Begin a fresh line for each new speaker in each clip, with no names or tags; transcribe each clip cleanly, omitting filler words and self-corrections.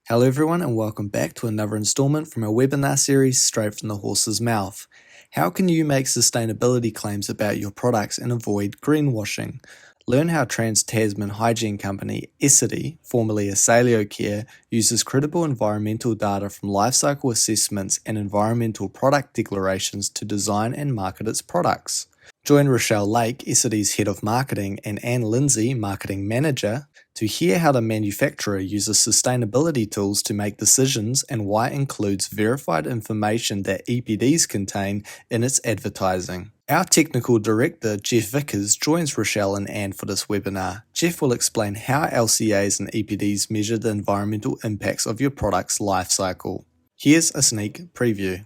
Hello everyone and welcome back to another installment from our webinar series Straight from the Horse's Mouth. How can you make sustainability claims about your products and avoid greenwashing? Learn how trans-Tasman hygiene company Essity, formerly Asaleo Care, uses credible environmental data from life cycle assessments and environmental product declarations to design and market its products. Join Rochelle Lake, Essity's Head of Marketing, and Anne Lindsay, Marketing Manager, to hear how the manufacturer uses sustainability tools to make decisions and why it includes verified information that EPDs contain in its advertising. Our Technical Director Jeff Vickers joins Rochelle and Anne for this webinar. Jeff will explain how LCAs and EPDs measure the environmental impacts of your product's life cycle. Here's a sneak preview.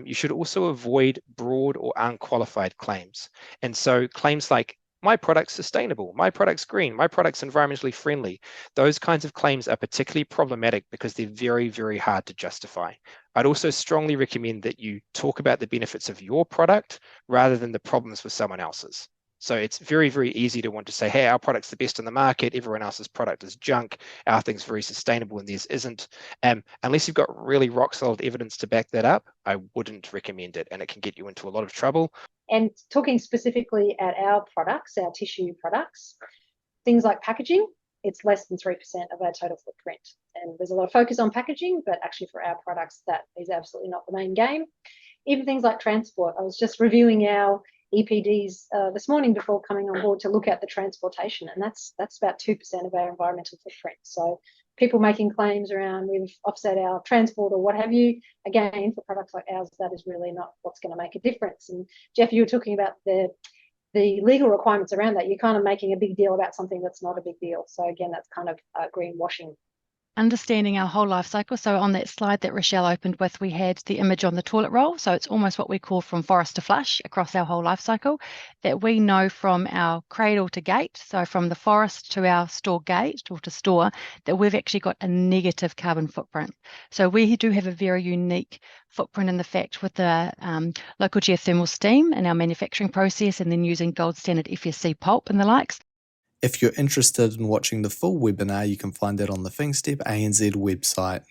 You should also avoid broad or unqualified claims. And so claims like, my product's sustainable, my product's green, my product's environmentally friendly, those kinds of claims are particularly problematic because they're very, very hard to justify. I'd also strongly recommend that you talk about the benefits of your product rather than the problems with someone else's. So it's very, very easy to want to say, hey, our product's the best in the market, everyone else's product is junk, our thing's very sustainable and theirs isn't. Unless you've got really rock solid evidence to back that up, I wouldn't recommend it, and it can get you into a lot of trouble.
And talking specifically at our products, our tissue products, things like packaging, it's less than 3% of our total footprint. And there's a lot of focus on packaging, but actually for our products, that is absolutely not the main game. Even things like transport. I was just reviewing our EPDs this morning before coming on board to look at the transportation, and that's about 2% of our environmental footprint. So people making claims around we've offset our transport or what have you, again, for products like ours, that is really not what's going to make a difference. And Jeff, you were talking about the legal requirements around that. You're kind of making a big deal about something that's not a big deal. So again, that's kind of greenwashing.
Understanding our whole life cycle. So on that slide that Rochelle opened with, we had the image on the toilet roll. So it's almost what we call from forest to flush across our whole life cycle, that we know from our cradle to gate, so from the forest to our store gate or to store, that we've actually got a negative carbon footprint. So we do have a very unique footprint in the fact with the local geothermal steam in our manufacturing process, and then using gold standard FSC pulp and the likes.
If you're interested in watching the full webinar, you can find it on the thinkstep-anz website.